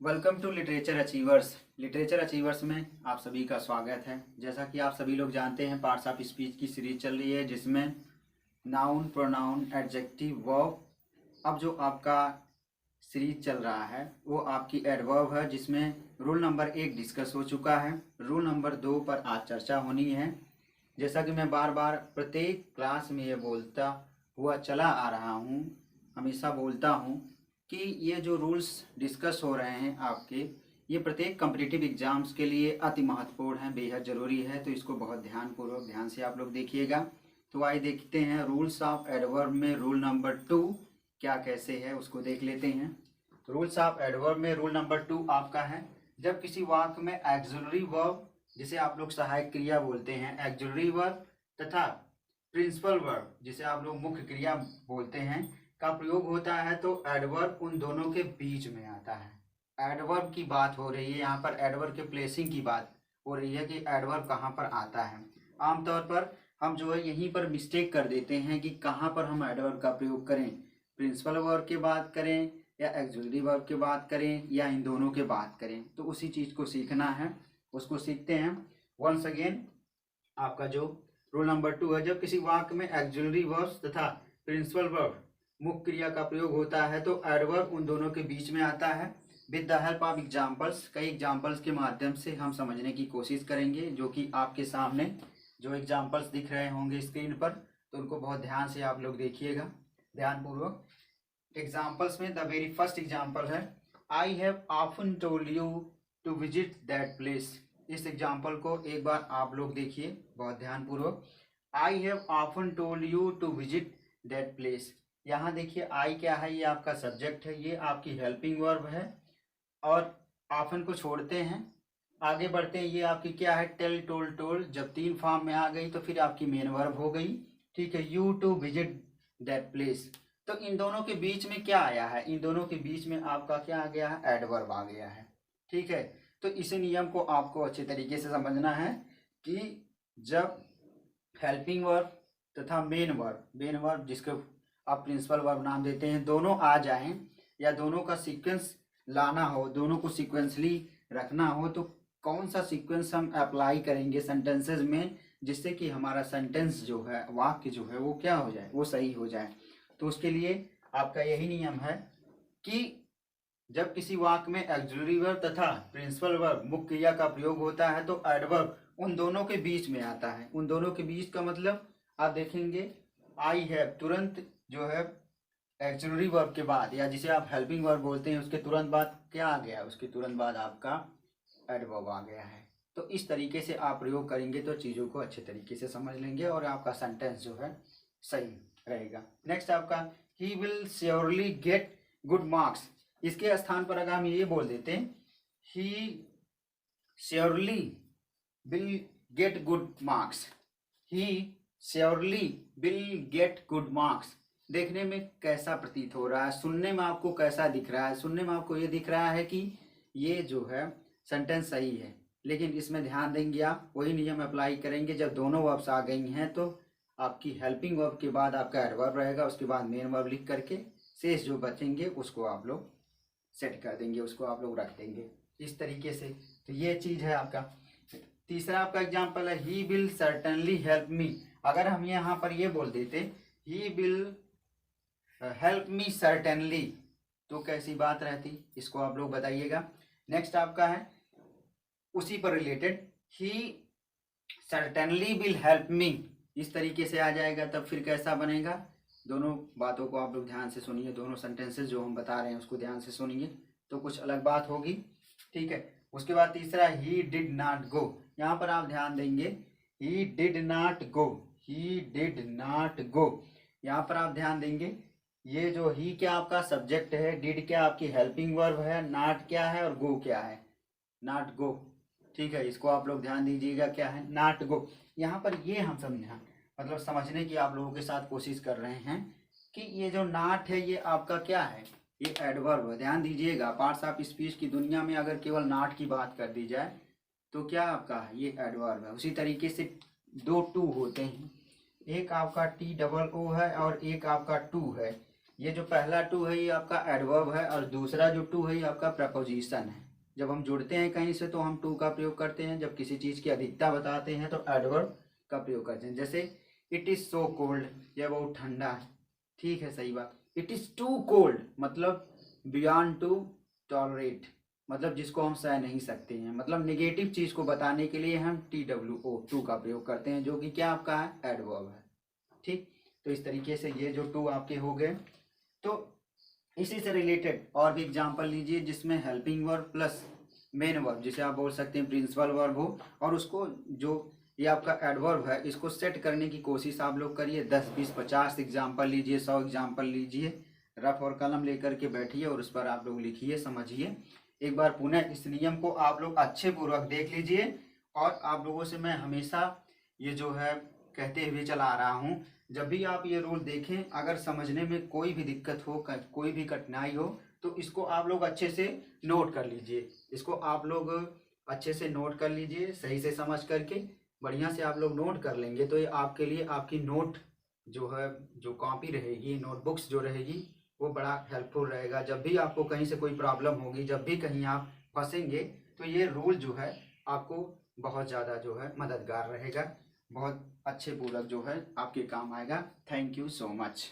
Welcome to literature achievers. Literature achievers में आप सभी का स्वागत है। जैसा कि आप सभी लोग जानते हैं, पार्ट्स ऑफ स्पीच की सीरीज चल रही है जिसमें नाउन, प्रोनाउन, एडजेक्टिव, वर्ब। अब जो आपका सीरीज चल रहा है वो आपकी एडवर्ब है, जिसमें रूल नंबर 1 डिस्कस हो चुका है। रूल नंबर 2 पर आज चर्चा होनी है। जैसा कि मैं बार बार प्रत्येक क्लास में ये बोलता हुआ चला आ रहा हूँ, हमेशा बोलता हूँ कि ये जो रूल्स डिस्कस हो रहे हैं आपके, ये प्रत्येक कॉम्पिटिटिव एग्जाम्स के लिए अति महत्वपूर्ण है, बेहद ज़रूरी है। तो इसको बहुत ध्यान से आप लोग देखिएगा। तो आइए देखते हैं रूल्स ऑफ एडवर्ब में रूल नंबर 2 क्या कैसे है, उसको देख लेते हैं। रूल्स ऑफ एडवर्ब में रूल नंबर 2 आपका है, जब किसी वाक्य में एक्सिलरी वर्ब, जिसे आप लोग सहायक क्रिया बोलते हैं, एक्सिलरी वर्ब तथा प्रिंसिपल वर्ब, जिसे आप लोग मुख्य क्रिया बोलते हैं, का प्रयोग होता है, तो एडवर्ब उन दोनों के बीच में आता है। एडवर्ब की बात हो रही है यहाँ पर, एडवर्ब के प्लेसिंग की बात हो रही है कि एडवर्ब कहाँ पर आता है। आमतौर पर हम जो है यहीं पर मिस्टेक कर देते हैं कि कहाँ पर हम एडवर्ब का प्रयोग करें, प्रिंसिपल वर्ब की बात करें या एक्सिलरी वर्ब की बात करें या इन दोनों की बात करें। तो उसी चीज़ को सीखना है, उसको सीखते हैं। वंस अगेन आपका जो रूल नंबर 2 है, जब किसी वाक्य में एक्सिलरी वर्ब्स तथा प्रिंसिपल वर्ब मुख्य क्रिया का प्रयोग होता है, तो एडवर्ब उन दोनों के बीच में आता है। With the help of examples, कई एग्जाम्पल्स के माध्यम से हम समझने की कोशिश करेंगे, जो कि आपके सामने जो एग्जाम्पल्स दिख रहे होंगे स्क्रीन पर, तो उनको बहुत ध्यान से आप लोग देखिएगा, ध्यानपूर्वक। एग्जाम्पल्स में द वेरी फर्स्ट एग्जाम्पल है, I have often told you to visit that place. इस एग्जाम्पल को एक बार आप लोग देखिए बहुत ध्यानपूर्वक। I have often told you to visit that place. यहाँ देखिए आई क्या है, ये आपका सब्जेक्ट है, ये आपकी हेल्पिंग वर्ब है, और ऑफन को छोड़ते हैं, आगे बढ़ते हैं। ये आपकी क्या है, टेल, टोल्ड, टोल्ड। जब 3 फॉर्म में आ गई तो फिर आपकी मेन वर्ब हो गई। ठीक है, you to visit that place. तो इन दोनों के बीच में क्या आया है, इन दोनों के बीच में आपका क्या आ गया है, एडवर्ब आ गया है। ठीक है, तो इसी नियम को आपको अच्छे तरीके से समझना है कि जब हेल्पिंग वर्ब तथा मेन वर्ब जिसको आप प्रिंसिपल वर्ब नाम देते हैं, दोनों आ जाएं या दोनों का सीक्वेंस लाना हो, दोनों को सीक्वेंसली रखना हो, तो कौन सा सीक्वेंस हम अप्लाई करेंगे सेंटेंसेस में, जिससे कि हमारा सेंटेंस जो है, वाक्य जो है, वो क्या हो जाए, वो सही हो जाए। तो उसके लिए आपका यही नियम है कि जब किसी वाक्य में एक्सिलरी वर्ब तथा प्रिंसिपल वर्ब मुख्य क्रिया का प्रयोग होता है, तो एडवर्ब उन दोनों के बीच में आता है। उन दोनों के बीच का मतलब आप देखेंगे, आई हैव तुरंत जो है एक्सिलरी वर्ब के बाद, या जिसे आप हेल्पिंग वर्ब बोलते हैं, उसके तुरंत बाद क्या आ गया, उसके तुरंत बाद आपका एडवर्ब आ गया है। तो इस तरीके से आप प्रयोग करेंगे तो चीज़ों को अच्छे तरीके से समझ लेंगे और आपका सेंटेंस जो है सही रहेगा। नेक्स्ट आपका, he will surely get good marks. इसके स्थान पर अगर हम ये बोल देते हैं, ही surely will get good marks, he surely will get good marks. देखने में कैसा प्रतीत हो रहा है, सुनने में आपको कैसा दिख रहा है? सुनने में आपको ये दिख रहा है कि ये जो है सेंटेंस सही है, लेकिन इसमें ध्यान देंगे आप, वही नियम अप्लाई करेंगे। जब दोनों वर्ब्स आ गई हैं तो आपकी हेल्पिंग वर्ब के बाद आपका एडवर्ब रहेगा, उसके बाद मेन वर्ब लिख करके शेष जो बचेंगे उसको आप लोग सेट कर देंगे, उसको आप लोग रख देंगे इस तरीके से। तो ये चीज़ है आपका। तीसरा आपका एग्जाम्पल है, he will certainly help me. अगर हम यहाँ पर ये बोल देते, he will help me certainly, तो कैसी बात रहती, इसको आप लोग बताइएगा। नेक्स्ट आपका है उसी पर related, he certainly will help me, इस तरीके से आ जाएगा। तब फिर कैसा बनेगा, दोनों बातों को आप लोग ध्यान से सुनिए, दोनों सेंटेंसेस जो हम बता रहे हैं उसको ध्यान से सुनिए, तो कुछ अलग बात होगी। ठीक है, उसके बाद तीसरा, ही डिड नॉट गो। यहाँ पर आप ध्यान देंगे, he did not go, he did not go. यहाँ पर आप ध्यान देंगे, ये जो ही क्या आपका सब्जेक्ट है, डिड क्या आपकी हेल्पिंग वर्ब है, नॉट क्या है और गो क्या है, नॉट गो। ठीक है, इसको आप लोग ध्यान दीजिएगा, क्या है, नॉट गो। यहाँ पर ये हम समझा, मतलब समझने की आप लोगों के साथ कोशिश कर रहे हैं कि ये जो नॉट है ये आपका क्या है, ये एडवर्ब है। ध्यान दीजिएगा, पार्ट्स ऑफ स्पीच की दुनिया में अगर केवल नॉट की बात कर दी जाए तो क्या आपका है, ये एडवर्ब है। उसी तरीके से 2 टू होते हैं, एक आपका टी डबल ओ है और एक आपका टू है। ये जो पहला टू है ये आपका एडवर्ब है और दूसरा जो टू है ये आपका प्रपोजिशन है। जब हम जुड़ते हैं कहीं से तो हम टू का प्रयोग करते हैं, जब किसी चीज़ की अधिकता बताते हैं तो एडवर्ब का प्रयोग करते हैं। जैसे इट इज़ सो कोल्ड, यह बहुत ठंडा है, ठीक है, सही बात। इट इज़ टू कोल्ड मतलब बियॉन्ड टू टॉलरेट, मतलब जिसको हम सह नहीं सकते हैं, मतलब नेगेटिव चीज़ को बताने के लिए हम TWO टू का प्रयोग करते हैं, जो कि क्या आपका है, एडवर्ब है। ठीक, तो इस तरीके से ये जो टू आपके हो गए। तो इसी से रिलेटेड और भी एग्जांपल लीजिए जिसमें helping verb plus main verb, जिसे आप बोल सकते हैं प्रिंसिपल वर्ब हो, और उसको जो ये आपका एडवर्ब है इसको सेट करने की कोशिश आप लोग करिए। 10, 20, 50 एग्जाम्पल लीजिए, 100 एग्जाम्पल लीजिए, रफ और कलम लेकर के बैठिए और उस पर आप लोग लिखिए, समझिए। एक बार पुनः इस नियम को आप लोग अच्छे पूर्वक देख लीजिए। और आप लोगों से मैं हमेशा ये जो है कहते हुए चला आ रहा हूँ, जब भी आप ये रूल देखें, अगर समझने में कोई भी दिक्कत हो, कोई भी कठिनाई हो, तो इसको आप लोग अच्छे से नोट कर लीजिए। इसको आप लोग अच्छे से नोट कर लीजिए, सही से समझ करके बढ़िया से आप लोग नोट कर लेंगे तो ये आपके लिए आपकी नोट जो है, जो कॉपी रहेगी, नोटबुक्स जो रहेगी, वो बड़ा हेल्पफुल रहेगा। जब भी आपको कहीं से कोई प्रॉब्लम होगी, जब भी कहीं आप फंसेंगे, तो ये रूल जो है आपको बहुत ज़्यादा जो है मददगार रहेगा, बहुत अच्छे पूरक जो है आपके काम आएगा। Thank you so much.